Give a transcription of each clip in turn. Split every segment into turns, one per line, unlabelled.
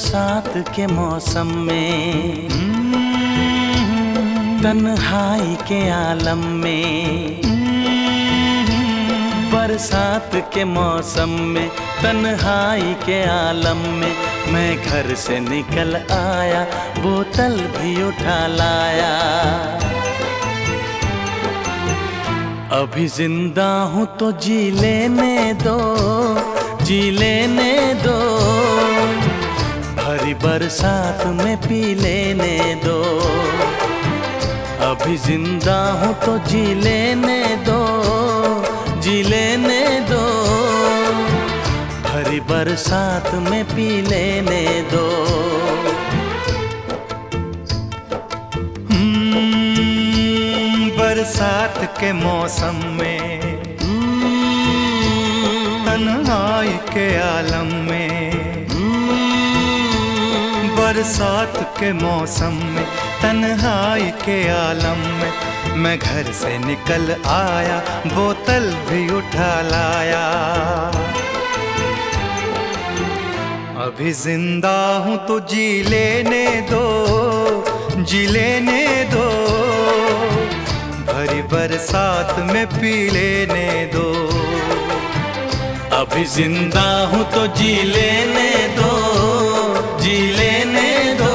बरसात के मौसम में, तन्हाई के आलम में, बरसात के मौसम में, तन्हाई के आलम में, मैं घर से निकल आया, बोतल भी उठा लाया। अभी जिंदा हूँ तो जी लेने दो, जी लेने दो, भरी बरसात में पी लेने दो। अभी जिंदा हूँ तो जी लेने दो, जी लेने दो, भरी बरसात में पी लेने दो।
बरसात के मौसम में, तन्हाई के आलम में, बरसात के मौसम में, तन्हाई के आलम में, मैं घर से निकल आया, बोतल भी उठा लाया। अभी जिंदा हूँ तो जी लेने दो, जी लेने दो, भरी बरसात में पी लेने दो।
अभी जिंदा हूँ तो जी लेने दो, जी लेने दो,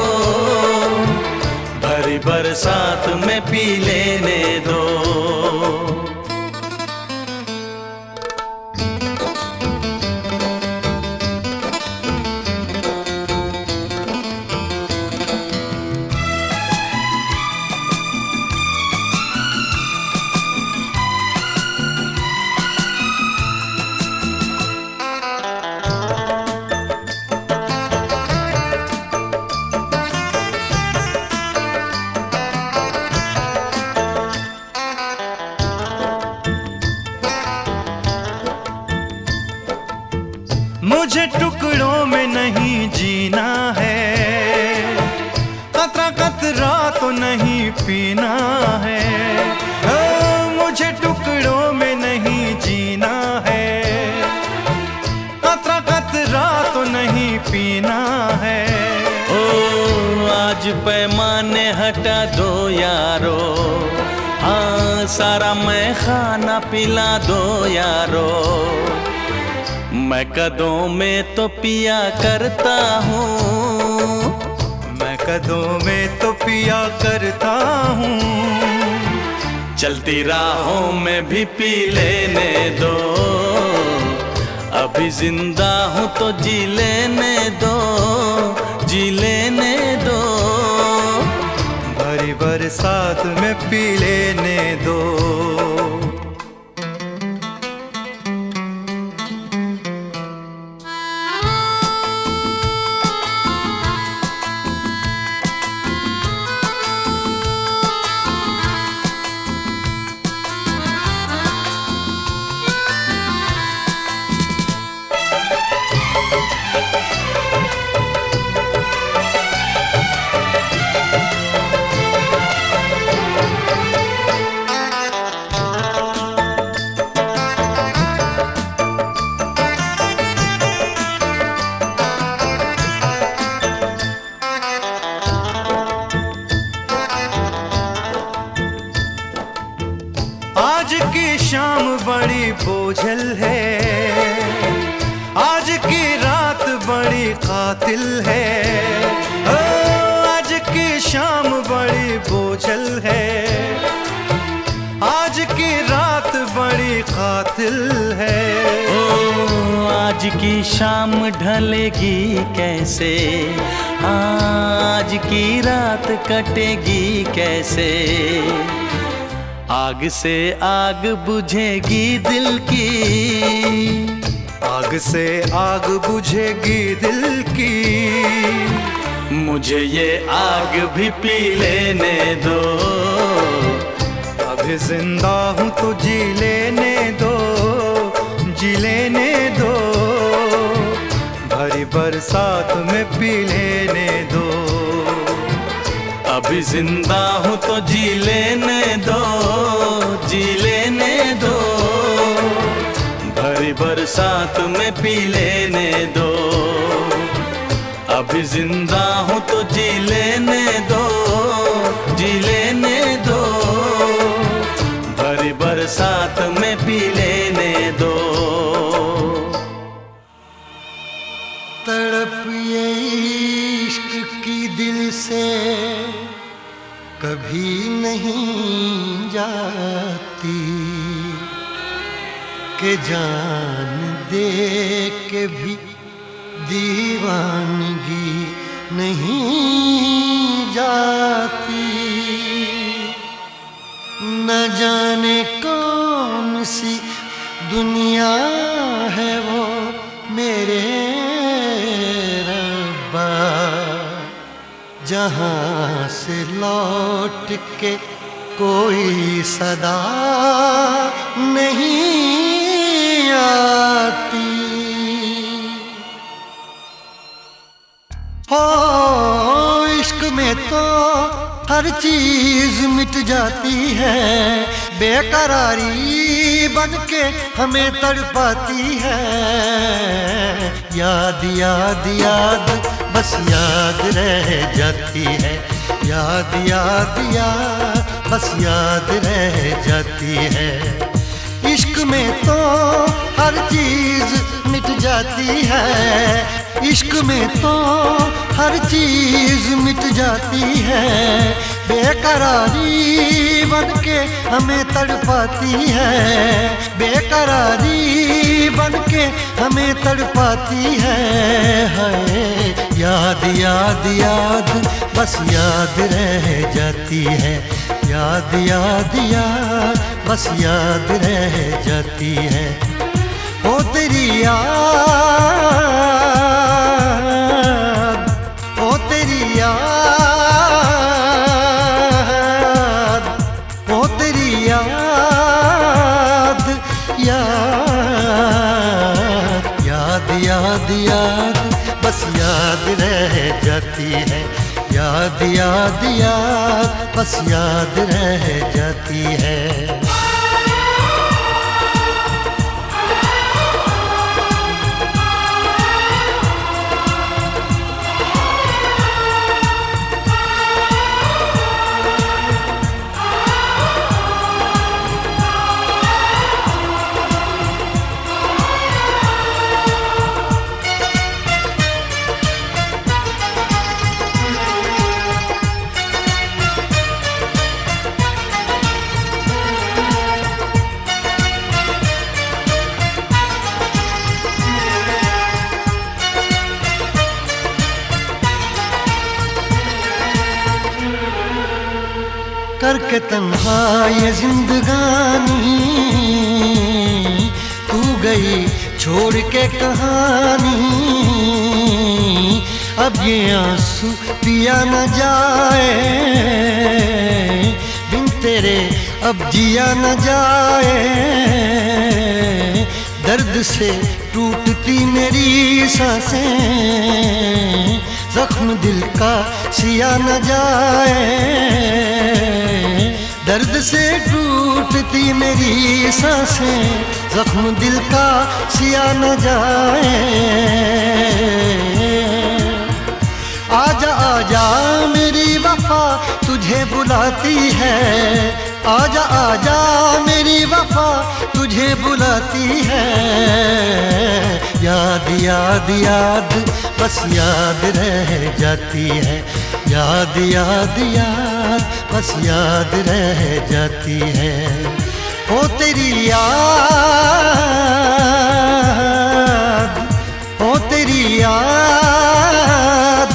भरी बरसात में पी लेने दो।
मुझे टुकड़ों में नहीं जीना है, कतरा कतरा तो नहीं पीना है। मुझे टुकड़ों में नहीं जीना है, कतरा कतरा तो नहीं पीना है।
ओ आज पैमाने हटा दो यारो, हाँ सारा मैं खाना पिला दो यारो। मैं कदों में तो पिया करता हूँ,
मैं कदों में तो पिया करता हूँ,
चलती राहों में भी पी लेने दो। अभी जिंदा हूँ तो जी लेने दो, जी लेने दो,
भरी बरसात में पी लेने दो। आज की शाम बड़ी बोझल है, आज की रात बड़ी कातिल है। आज की शाम बड़ी बोझल है, आज की रात बड़ी कातिल है।
ओ आज की शाम ढलेगी कैसे, आज की रात कटेगी कैसे। आग से आग बुझेगी दिल की,
आग से आग बुझेगी दिल की,
मुझे ये आग भी पी लेने दो।
अभी जिंदा हूँ तो जी लेने दो, जी लेने दो, भरी बरसात में पी लेने दो।
अभी जिंदा हूँ तो जी लेने दो, जी लेने दो, भरी बरसात में पी लेने दो। अभी जिंदा हूँ तो जी लेने दो, जी लेने दो, भरी बरसात में पी लेने दो।
तड़प ये इश्क की दिल से कभी नहीं जाती, कि जान दे के भी दीवानगी नहीं जाती। न जाने कौन सी दुनिया है वो मेरे रब्बा, जहाँ से लौट के कोई सदा नहीं आती। हो इश्क में तो हर चीज मिट जाती है, बेकरारी बनके हमें तड़पाती है। याद याद याद बस याद रह जाती है, याद याद याद बस याद रह जाती है। इश्क में तो हर चीज मिट जाती है, इश्क में तो हर चीज मिट जाती है, बेकरारी बनके हमें तड़पाती है, बेकरारी बनके हमें तड़पाती है। हाय याद याद याद बस याद रह जाती है, याद याद याद बस याद रह जाती है। ओ तेरी याद, ओ तेरी याद, ओ तेरी याद, याद याद याद याद बस याद रह जाती है, याद याद याद बस याद रह जाती है। करके तन्हा ये जिंदगानी तू गई छोड़ के कहानी, अब ये आंसू पिया न जाए बिन तेरे, अब जिया न जाए। दर्द से टूटती मेरी सांसें, जख्म दिल का सिया न जाए। दर्द से टूटती मेरी सांसें, जख्म दिल का सिया न जाए। आजा आजा मेरी वफा तुझे बुलाती है, आजा आजा मेरी वफा तुझे बुलाती है। याद याद याद बस याद रह जाती है, याद याद याद बस याद रह जाती है। ओ तेरी याद, ओ तेरी याद,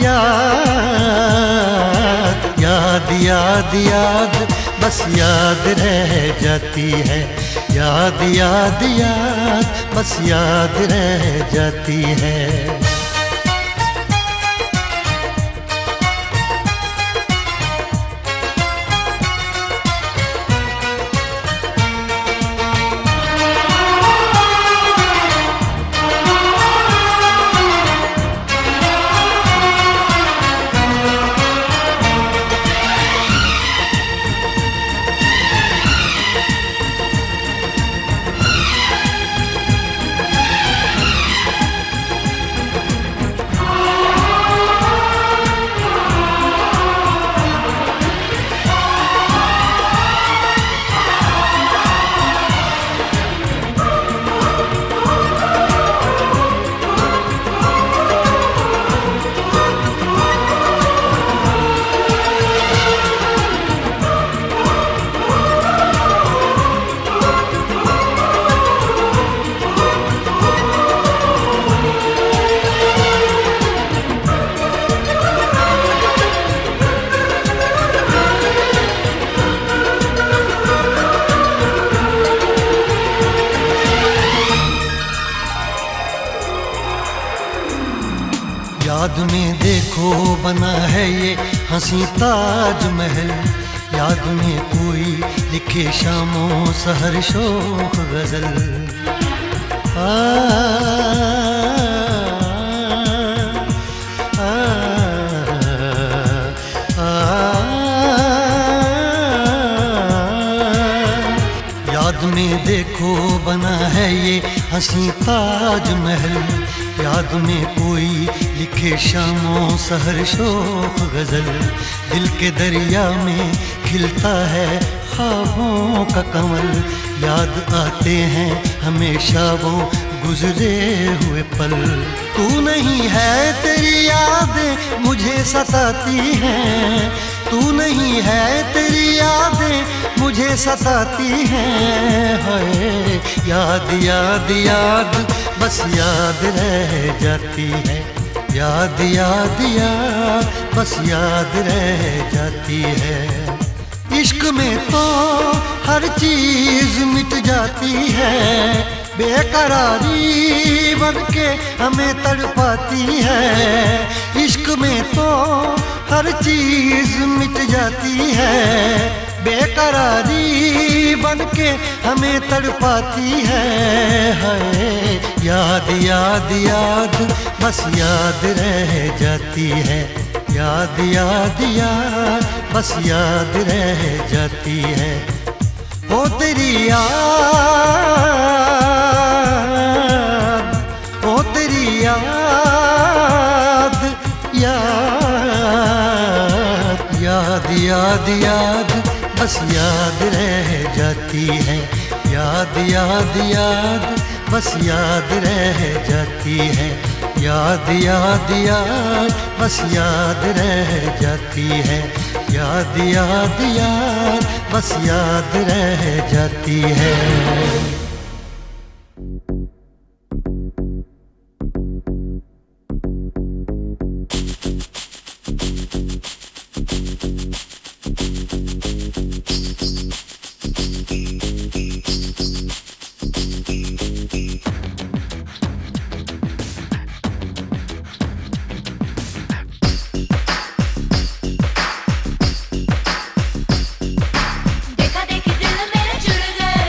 याद याद याद याद बस याद रह जाती है, याद याद याद बस याद रह जाती है। याद में देखो बना है ये हंसी ताजमहल, याद में कोई लिखे शामों सहर शोख गजल। आ, आ, आ, याद में देखो बना है ये हंसी ताजमहल, याद में कोई लिखे शामों सहर शोख गजल। दिल के दरिया में खिलता है ख्वाबों का कमल, याद आते हैं हमेशा वो गुजरे हुए पल। तू नहीं है तेरी यादें मुझे सताती हैं, तू नहीं है तेरी यादें मुझे सताती हैं। हाय याद याद याद बस याद रह जाती है, याद याद याद बस याद रह जाती है। इश्क में तो हर चीज मिट जाती है, बेकरारी बनके हमें तड़पाती है। इश्क में तो हर चीज मिट जाती है, बेकरारी बनके हमें तड़पाती है। हाय याद याद याद बस याद रह जाती है, याद याद याद बस याद रह जाती है। ओ तेरी याद, ओ तेरी याद, याद याद याद याद बस याद रह जाती है, याद याद याद बस याद रह जाती है। याद याद याद बस याद रह जाती है, याद याद याद बस याद रह जाती है।
देखा देखी दिल मेरे जुड़ गए,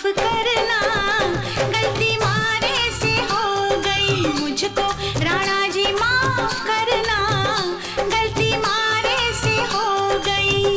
करना, गलती मारे से हो गई मुझको राणा जी माफ करना, गलती मारे से हो गई।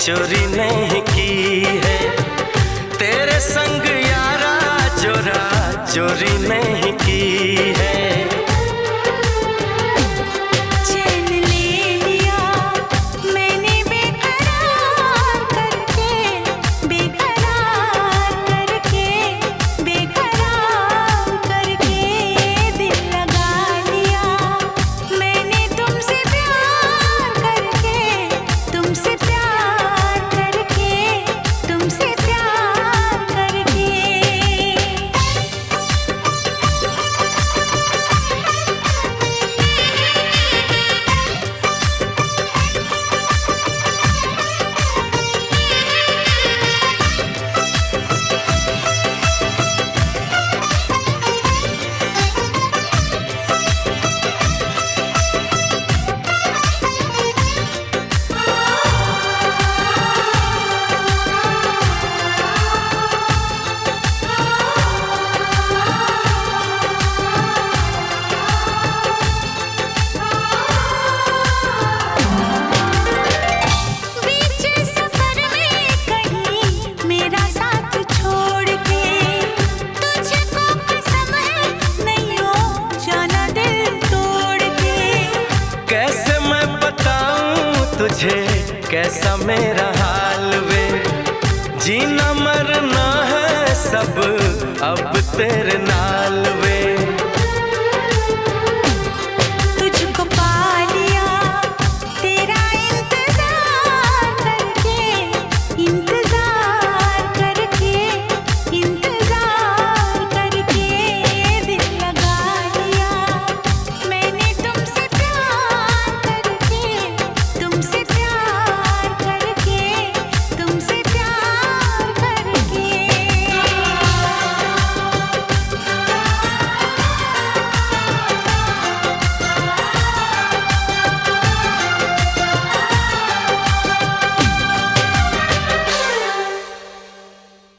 चोरी नहीं की है, तेरे संग यारा चोरा चोरी नहीं की है।
चैन ले लिया मैंने बेकरार करके, बेकरार करके, बेकरार करके दिल लगा लिया मैंने तुमसे प्यार करके, तुमसे प्यार करके, तुमसे प्यार करके। बीच सफर में कहीं मेरा साथ छोड़ के, तुझको कसम है नहीं हो जाना दिल तोड़ के।
कैसे मैं बताऊं तुझे कैसा मेरा हाल वे, जीना मरना है सब अब तेरे नाल वे।